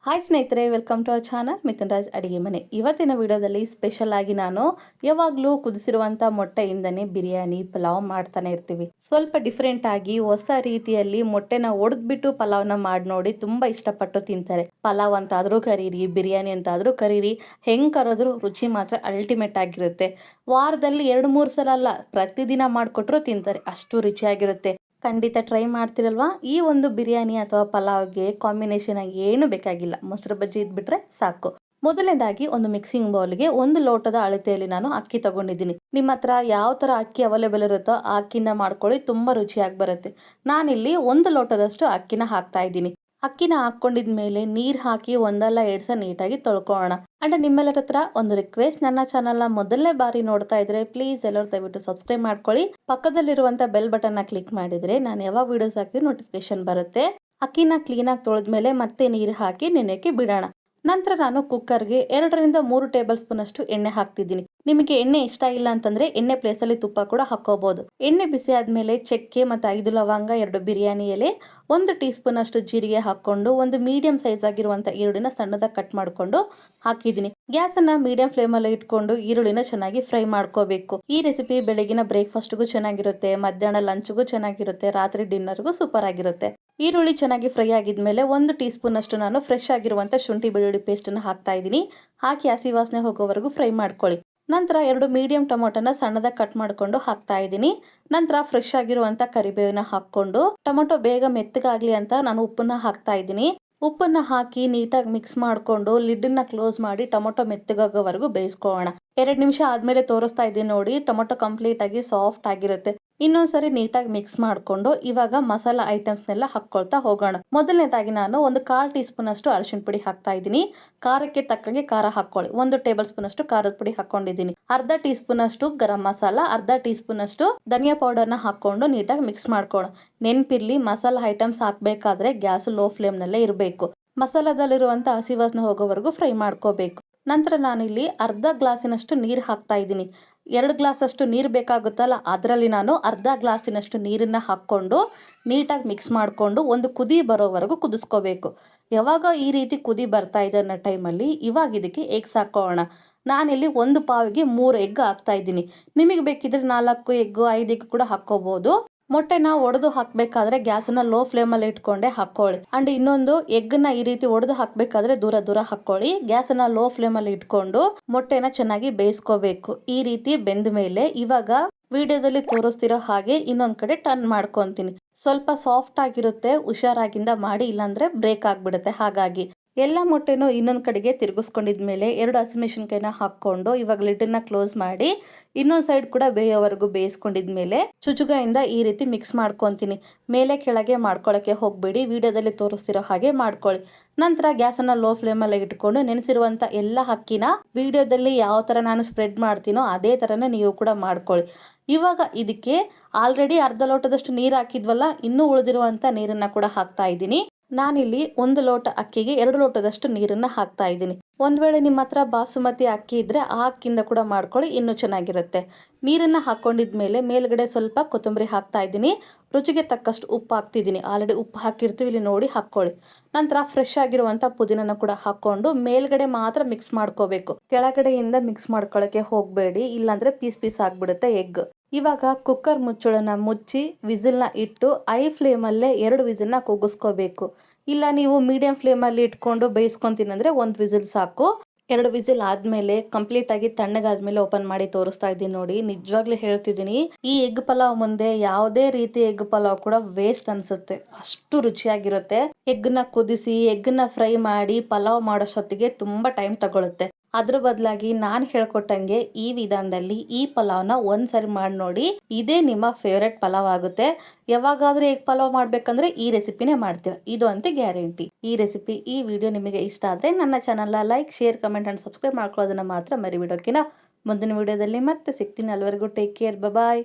Hi ಸ್ನೇಹಿತರೆ, welcome to our channel Mithun Raj ಅಡಿಗೆ ಮನೆ. ಇವತ್ತಿನ ವಿಡಿಯೋದಲ್ಲಿ ಸ್ಪೆಷಲ್ ಆಗಿ ನಾನು ಯಾವಾಗಲೂ ಕುದಿಸಿರುವಂಥ ಮೊಟ್ಟೆಯಿಂದನೇ ಬಿರಿಯಾನಿ ಪಲಾವ್ ಮಾಡ್ತಾನೆ ಇರ್ತೀವಿ. ಸ್ವಲ್ಪ ಡಿಫ್ರೆಂಟ್ ಆಗಿ ಹೊಸ ರೀತಿಯಲ್ಲಿ ಮೊಟ್ಟೆನ ಒಡೆದ್ಬಿಟ್ಟು ಪಲಾವ್ನ ಮಾಡಿ ನೋಡಿ ತುಂಬಾ ಇಷ್ಟಪಟ್ಟು ತಿಂತಾರೆ. ಪಲಾವ್ ಅಂತಾದ್ರೂ ಕರೀರಿ, ಬಿರಿಯಾನಿ ಅಂತಾದ್ರೂ ಕರೀರಿ, ಹೆಂಗ್ ಕರೆದ್ರೂ ರುಚಿ ಮಾತ್ರ ಅಲ್ಟಿಮೇಟ್ ಆಗಿರುತ್ತೆ. ವಾರದಲ್ಲಿ 2-3 ಸಲ ಅಲ್ಲ, ಪ್ರತಿದಿನ ಮಾಡಿಕೊಟ್ರು ತಿಂತಾರೆ, ಅಷ್ಟು ರುಚಿಯಾಗಿರುತ್ತೆ. ಖಂಡಿತ ಟ್ರೈ ಮಾಡ್ತಿರಲ್ವಾ? ಈ ಒಂದು ಬಿರಿಯಾನಿ ಅಥವಾ ಪಲಾವ್ಗೆ ಕಾಂಬಿನೇಷನ್ ಆಗಿ ಏನು ಬೇಕಾಗಿಲ್ಲ, ಮೊಸರು ಬಜ್ಜಿ ಇದ್ಬಿಟ್ರೆ ಸಾಕು. ಮೊದಲನೇದಾಗಿ ಒಂದು ಮಿಕ್ಸಿಂಗ್ ಬೌಲ್ಗೆ 1 ಲೋಟದ ಅಳತೆಯಲ್ಲಿ ನಾನು ಅಕ್ಕಿ ತಗೊಂಡಿದ್ದೀನಿ. ನಿಮ್ಮ ಹತ್ರ ಯಾವ ತರ ಅಕ್ಕಿ ಅವೈಲೇಬಲ್ ಇರುತ್ತೋ ಆ ಅಕ್ಕಿನ ಮಾಡ್ಕೊಳ್ಳಿ, ತುಂಬಾ ರುಚಿಯಾಗಿ ಬರುತ್ತೆ. ನಾನಿಲ್ಲಿ 1 ಲೋಟದಷ್ಟು ಅಕ್ಕಿನ ಹಾಕ್ತಾ ಇದ್ದೀನಿ. ಅಕ್ಕಿನ ಹಾಕೊಂಡಿದ್ಮೇಲೆ ನೀರ್ ಹಾಕಿ ಒಂದಲ್ಲ 2 ಸಲ ನೀಟಾಗಿ ತೊಳ್ಕೊಳ್ಳೋಣ. ಅಂಡ್ ನಿಮ್ಮೆಲ್ಲರ ಹತ್ರ ಒಂದು ರಿಕ್ವೆಸ್ಟ್, ನನ್ನ ಚಾನಲ್ನ ಮೊದಲನೇ ಬಾರಿ ನೋಡ್ತಾ ಇದ್ರೆ ಪ್ಲೀಸ್ ಎಲ್ಲರೂ ದಯವಿಟ್ಟು ಸಬ್ಸ್ಕ್ರೈಬ್ ಮಾಡ್ಕೊಳ್ಳಿ. ಪಕ್ಕದಲ್ಲಿರುವಂತ ಬೆಲ್ ಬಟನ್ ನ ಕ್ಲಿಕ್ ಮಾಡಿದ್ರೆ ನಾನು ಯಾವಾಗ ವಿಡಿಯೋಸ್ ಹಾಕಿದ್ರೆ ನೋಟಿಫಿಕೇಶನ್ ಬರುತ್ತೆ. ಅಕ್ಕಿನ ಕ್ಲೀನಾಗಿ ತೊಳೆದ್ಮೇಲೆ ಮತ್ತೆ ನೀರು ಹಾಕಿ ನೆನೆಯಕ್ಕೆ ಬಿಡೋಣ. ನಂತರ ನಾನು ಕುಕ್ಕರ್ಗೆ 2-3 ಟೇಬಲ್ ಸ್ಪೂನ್ ಅಷ್ಟು ಎಣ್ಣೆ ಹಾಕ್ತಿದ್ದೀನಿ. ನಿಮಗೆ ಎಣ್ಣೆ ಇಷ್ಟ ಇಲ್ಲ ಅಂತಂದ್ರೆ ಎಣ್ಣೆ ಪ್ಲೇಸ್ ಅಲ್ಲಿ ತುಪ್ಪ ಕೂಡ ಹಾಕೋಬಹುದು. ಎಣ್ಣೆ ಬಿಸಿ ಆದ್ಮೇಲೆ ಚಕ್ಕೆ ಮತ್ತು 5 ಲವಂಗ, 2 ಬಿರಿಯಾನಿ ಎಲೆ, 1 ಟೀ ಸ್ಪೂನ್ ಅಷ್ಟು ಜೀರಿಗೆ ಹಾಕೊಂಡು ಒಂದು ಮೀಡಿಯಂ ಸೈಜ್ ಆಗಿರುವಂತ ಈರುಳ್ಳಿನ ಸಣ್ಣದಾಗಿ ಕಟ್ ಮಾಡ್ಕೊಂಡು ಹಾಕಿದ್ದೀನಿ. ಗ್ಯಾಸ್ ಅನ್ನ ಮೀಡಿಯಂ ಫ್ಲೇಮ್ ಅಲ್ಲಿ ಇಟ್ಕೊಂಡು ಈರುಳ್ಳಿನ ಚೆನ್ನಾಗಿ ಫ್ರೈ ಮಾಡ್ಕೋಬೇಕು. ಈ ರೆಸಿಪಿ ಬೆಳಗಿನ ಬ್ರೇಕ್ಫಾಸ್ಟ್ಗೂ ಚೆನ್ನಾಗಿರುತ್ತೆ, ಮಧ್ಯಾಹ್ನ ಲಂಚ್ಗೂ ಚೆನ್ನಾಗಿರುತ್ತೆ, ರಾತ್ರಿ ಡಿನ್ನರ್ಗೂ ಸೂಪರ್ ಆಗಿರುತ್ತೆ. ಈರುಳ್ಳಿ ಚೆನ್ನಾಗಿ ಫ್ರೈ ಆಗಿದ್ಮೇಲೆ 1 ಟೀ ಸ್ಪೂನ್ ಅಷ್ಟು ನಾನು ಫ್ರೆಶ್ ಆಗಿರುವಂತ ಶುಂಠಿ ಬೆಳ್ಳುಳ್ಳಿ ಪೇಸ್ಟ್ ಅನ್ನು ಹಾಕ್ತಾ ಇದ್ದೀನಿ. ಹಾಕಿ ಹಸಿ ವಾಸನೆ ಹೋಗೋವರೆಗೂ ಫ್ರೈ ಮಾಡ್ಕೊಳ್ಳಿ. ನಂತರ 2 ಮೀಡಿಯಂ ಟೊಮೊಟೊನ ಸಣ್ಣದಾಗಿ ಕಟ್ ಮಾಡ್ಕೊಂಡು ಹಾಕ್ತಾ ಇದ್ದೀನಿ. ನಂತರ ಫ್ರೆಶ್ ಆಗಿರುವಂತ ಕರಿಬೇವಿನ ಹಾಕೊಂಡು ಟೊಮೊಟೊ ಬೇಗ ಮೆತ್ತಗಾಗ್ಲಿ ಅಂತ ನಾನು ಉಪ್ಪನ್ನ ಹಾಕ್ತಾ ಇದ್ದೀನಿ. ಉಪ್ಪನ್ನ ಹಾಕಿ ನೀಟಾಗಿ ಮಿಕ್ಸ್ ಮಾಡ್ಕೊಂಡು ಲಿಡ್ನ ಕ್ಲೋಸ್ ಮಾಡಿ ಟೊಮೊಟೊ ಮೆತ್ತಗಾಗೋವರೆಗೂ ಬೇಯಿಸ್ಕೊಳ್ಳೋಣ. 2 ನಿಮಿಷ ಆದ್ಮೇಲೆ ತೋರಿಸ್ತಾ ಇದ್ದೀನಿ ನೋಡಿ, ಟೊಮೊಟೊ ಕಂಪ್ಲೀಟ್ ಆಗಿ ಸಾಫ್ಟ್ ಆಗಿರುತ್ತೆ. ಇನ್ನೊಂದ್ಸರಿ ನೀಟಾಗಿ ಮಿಕ್ಸ್ ಮಾಡ್ಕೊಂಡು ಇವಾಗ ಮಸಾಲಾ ಐಟಮ್ಸ್ನೆಲ್ಲ ಹಾಕೊಳ್ತಾ ಹೋಗೋಣ. ಮೊದಲನೇದಾಗಿ ನಾನು ಒಂದು 1/4 ಟೀ ಸ್ಪೂನ್ ಅಷ್ಟು ಅರಿಶಿನ ಪುಡಿ ಹಾಕ್ತಾ ಇದ್ದೀನಿ. ಖಾರಕ್ಕೆ ತಕ್ಕಂಗೆ ಖಾರ ಹಾಕೊಳ್ಳಿ. 1 ಟೇಬಲ್ ಸ್ಪೂನ್ ಅಷ್ಟು ಖಾರದ ಪುಡಿ ಹಾಕೊಂಡಿದ್ದೀನಿ. ಅರ್ಧ ಟೀ ಸ್ಪೂನ್ ಅಷ್ಟು ಗರಂ ಮಸಾಲ, ಅರ್ಧ ಟೀ ಸ್ಪೂನ್ ಅಷ್ಟು ಧನಿಯಾ ಪೌಡರ್ನ ಹಾಕೊಂಡು ನೀಟಾಗಿ ಮಿಕ್ಸ್ ಮಾಡ್ಕೊಳ್ಳೋಣ. ನೆನ್ಪಿರ್ಲಿ, ಮಸಾಲಾ ಐಟಮ್ಸ್ ಹಾಕ್ಬೇಕಾದ್ರೆ ಗ್ಯಾಸ್ ಲೋ ಫ್ಲೇಮ್ ನಲ್ಲೇ ಇರಬೇಕು. ಮಸಾಲದಲ್ಲಿರುವಂತ ಹಸಿ ವಾಸನೆ ಹೋಗೋವರೆಗೂ ಫ್ರೈ ಮಾಡ್ಕೋಬೇಕು. ನಂತರ ನಾನಿಲ್ಲಿ ಅರ್ಧ ಗ್ಲಾಸಿನಷ್ಟು ನೀರು ಹಾಕ್ತಾ ಇದ್ದೀನಿ. 2 ಗ್ಲಾಸ್ ಅಷ್ಟು ನೀರು ಬೇಕಾಗುತ್ತಲ್ಲ, ಅದರಲ್ಲಿ ನಾನು ಅರ್ಧ ಗ್ಲಾಸಿನಷ್ಟು ನೀರನ್ನ ಹಾಕ್ಕೊಂಡು ನೀಟಾಗಿ ಮಿಕ್ಸ್ ಮಾಡಿಕೊಂಡು ಒಂದು ಕುದಿ ಬರೋವರೆಗೂ ಕುದಿಸ್ಕೋಬೇಕು. ಯಾವಾಗ ಈ ರೀತಿ ಕುದಿ ಬರ್ತಾ ಇದೆ ಅನ್ನೋ ಟೈಮಲ್ಲಿ ಇವಾಗ ಇದಕ್ಕೆ ಎಗ್ಸ್ ಹಾಕೋಣ. ನಾನಿಲ್ಲಿ 1 ಪಾವಿಗೆ 3 ಎಗ್ ಹಾಕ್ತಾ ಇದ್ದೀನಿ. ನಿಮಗೆ ಬೇಕಿದ್ರೆ 4 ಎಗ್, 5 ಎಗ್ ಕೂಡ ಹಾಕೋಬಹುದು. ಮೊಟ್ಟೆನ ಒಡೆದು ಹಾಕ್ಬೇಕಾದ್ರೆ ಗ್ಯಾಸನ್ನ ಲೋ ಫ್ಲೇಮಲ್ಲಿ ಇಟ್ಕೊಂಡೆ ಹಾಕೊಳ್ಳಿ. ಅಂಡ್ ಇನ್ನೊಂದು, ಎಗ್ನ ಈ ರೀತಿ ಒಡೆದು ಹಾಕ್ಬೇಕಾದ್ರೆ ದೂರ ದೂರ ಹಾಕೊಳ್ಳಿ. ಗ್ಯಾಸನ್ನ ಲೋ ಫ್ಲೇಮಲ್ಲಿ ಇಟ್ಕೊಂಡು ಮೊಟ್ಟೆನ ಚೆನ್ನಾಗಿ ಬೇಯಿಸ್ಕೋಬೇಕು. ಈ ರೀತಿ ಬೆಂದ ಮೇಲೆ ಇವಾಗ ವಿಡಿಯೋದಲ್ಲಿ ತೋರಿಸ್ತಿರೋ ಹಾಗೆ ಇನ್ನೊಂದ್ ಕಡೆ ಟರ್ನ್ ಮಾಡ್ಕೊಂತೀನಿ. ಸ್ವಲ್ಪ ಸಾಫ್ಟ್ ಆಗಿರುತ್ತೆ, ಹುಷಾರಾಗಿಂದ ಮಾಡಿ, ಇಲ್ಲಾಂದ್ರೆ ಬ್ರೇಕ್ ಆಗ್ಬಿಡುತ್ತೆ. ಹಾಗಾಗಿ ಎಲ್ಲ ಮೊಟ್ಟೆನೂ ಇನ್ನೊಂದ್ ಕಡೆಗೆ ತಿರುಗಿಸ್ಕೊಂಡಿದ್ಮೇಲೆ 2 ಹಸಿಮೆಣಸಿನಕಾಯಿನ ಹಾಕೊಂಡು ಇವಾಗ ಲಿಡ್ನ ಕ್ಲೋಸ್ ಮಾಡಿ ಇನ್ನೊಂದ್ ಸೈಡ್ ಕೂಡ ಬೇಯೋವರೆಗೂ ಬೇಯಿಸ್ಕೊಂಡಿದ್ಮೇಲೆ ಚುಚುಗಾಯಿಂದ ಈ ರೀತಿ ಮಿಕ್ಸ್ ಮಾಡ್ಕೊತೀನಿ. ಮೇಲೆ ಕೆಳಗೆ ಮಾಡ್ಕೊಳಕ್ಕೆ ಹೋಗ್ಬೇಡಿ, ವಿಡಿಯೋದಲ್ಲಿ ತೋರಿಸ್ತಿರೋ ಹಾಗೆ ಮಾಡ್ಕೊಳ್ಳಿ. ನಂತರ ಗ್ಯಾಸನ್ನ ಲೋ ಫ್ಲೇಮಲ್ಲಿ ಇಟ್ಕೊಂಡು ನೆನೆಸಿರುವಂತ ಎಲ್ಲ ಅಕ್ಕಿನ ವಿಡಿಯೋದಲ್ಲಿ ಯಾವ ತರ ನಾನು ಸ್ಪ್ರೆಡ್ ಮಾಡ್ತೀನೋ ಅದೇ ತರನೇ ನೀವು ಕೂಡ ಮಾಡ್ಕೊಳ್ಳಿ. ಇವಾಗ ಇದಕ್ಕೆ ಆಲ್ರೆಡಿ ಅರ್ಧ ಲೋಟದಷ್ಟು ನೀರು ಹಾಕಿದ್ವಲ್ಲ, ಇನ್ನೂ ಉಳಿದಿರುವಂತ ನೀರನ್ನ ಕೂಡ ಹಾಕ್ತಾ ಇದ್ದೀನಿ. ನಾನಿಲ್ಲಿ 1 ಲೋಟ ಅಕ್ಕಿಗೆ 2 ಲೋಟದಷ್ಟು ನೀರನ್ನ ಹಾಕ್ತಾ ಇದ್ದೀನಿ. ಒಂದ್ ವೇಳೆ ನಿಮ್ಮ ಹತ್ರ ಬಾಸುಮತಿ ಅಕ್ಕಿ ಇದ್ರೆ ಆ ಅಕ್ಕಿಯಿಂದ ಕೂಡ ಮಾಡ್ಕೊಳ್ಳಿ, ಇನ್ನೂ ಚೆನ್ನಾಗಿರುತ್ತೆ. ನೀರನ್ನ ಹಾಕೊಂಡಿದ್ಮೇಲೆ ಮೇಲ್ಗಡೆ ಸ್ವಲ್ಪ ಕೊತ್ತಂಬರಿ ಹಾಕ್ತಾ ಇದ್ದೀನಿ. ರುಚಿಗೆ ತಕ್ಕಷ್ಟು ಉಪ್ಪು ಹಾಕ್ತಿದ್ದೀನಿ. ಆಲ್ರೆಡಿ ಉಪ್ಪು ಹಾಕಿರ್ತೀವಿ, ಇಲ್ಲಿ ನೋಡಿ ಹಾಕೊಳ್ಳಿ. ನಂತರ ಫ್ರೆಶ್ ಆಗಿರುವಂತ ಪುದೀನನ ಕೂಡ ಹಾಕೊಂಡು ಮೇಲ್ಗಡೆ ಮಾತ್ರ ಮಿಕ್ಸ್ ಮಾಡ್ಕೋಬೇಕು. ಕೆಳಗಡೆಯಿಂದ ಮಿಕ್ಸ್ ಮಾಡ್ಕೊಳಕ್ಕೆ ಹೋಗ್ಬೇಡಿ, ಇಲ್ಲಾಂದ್ರೆ ಪೀಸ್ ಪೀಸ್ ಆಗ್ಬಿಡುತ್ತೆ ಎಗ್. ಇವಾಗ ಕುಕ್ಕರ್ ಮುಚ್ಚಳನ ಮುಚ್ಚಿ ವಿಸಿಲ್ನ ಇಟ್ಟು ಐ ಫ್ಲೇಮಲ್ಲೇ 2 ವಿಸಿಲ್ನ ಕೂಗಿಸ್ಕೋಬೇಕು. ಇಲ್ಲ ನೀವು ಮೀಡಿಯಂ ಫ್ಲೇಮಲ್ಲಿ ಇಟ್ಕೊಂಡು ಬೇಯಿಸ್ಕೊಂತೀನಿ ಅಂದ್ರೆ 1 ವಿಸಿಲ್ ಸಾಕು. 2 ವಿಸಿಲ್ ಆದ್ಮೇಲೆ ಕಂಪ್ಲೀಟ್ ಆಗಿ ತಣ್ಣಗಾದ್ಮೇಲೆ ಓಪನ್ ಮಾಡಿ ತೋರಿಸ್ತಾ ಇದ್ದೀನಿ ನೋಡಿ. ನಿಜವಾಗ್ಲೂ ಹೇಳ್ತಿದ್ದೀನಿ, ಈ ಎಗ್ ಪಲಾವ್ ಮುಂದೆ ಯಾವುದೇ ರೀತಿ ಎಗ್ ಪಲಾವ್ ಕೂಡ ವೇಸ್ಟ್ ಅನ್ಸುತ್ತೆ, ಅಷ್ಟು ರುಚಿಯಾಗಿರುತ್ತೆ. ಎಗ್ನ ಕುದಿಸಿ ಎಗ್ನ ಫ್ರೈ ಮಾಡಿ ಪಲಾವ್ ಮಾಡೋಷ್ಟೊತ್ತಿಗೆ ತುಂಬಾ ಟೈಮ್ ತಗೊಳುತ್ತೆ. ಅದ್ರ ಬದಲಾಗಿ ನಾನು ಹೇಳ್ಕೊಟ್ಟಂಗೆ ಈ ವಿಧಾನದಲ್ಲಿ ಈ ಪಲಾವ್ನ ಒಂದ್ಸರಿ ಮಾಡಿ ನೋಡಿ, ಇದೇ ನಿಮ್ಮ ಫೇವ್ರೆಟ್ ಪಲಾವ್ ಆಗುತ್ತೆ. ಯಾವಾಗಾದ್ರೂ ಎಗ್ ಪಲಾವ್ ಮಾಡ್ಬೇಕಂದ್ರೆ ಈ ರೆಸಿಪಿನೇ ಮಾಡ್ತೀರಾ, ಇದು ಅಂತ ಗ್ಯಾರಂಟಿ. ಈ ರೆಸಿಪಿ, ಈ ವಿಡಿಯೋ ನಿಮಗೆ ಇಷ್ಟ ಆದ್ರೆ ನನ್ನ ಚಾನಲ್ನ like, share, comment and subscribe ಮಾಡ್ಕೊಳ್ಳೋದನ್ನ ಮಾತ್ರ ಮರಿಬಿಡೋಕಿನ. ಮುಂದಿನ ವಿಡಿಯೋದಲ್ಲಿ ಮತ್ತೆ ಸಿಗ್ತೀನಿ. ಅಲ್ಲಿವರೆಗೂ ಟೇಕ್ ಕೇರ್, ಬಾಯ್.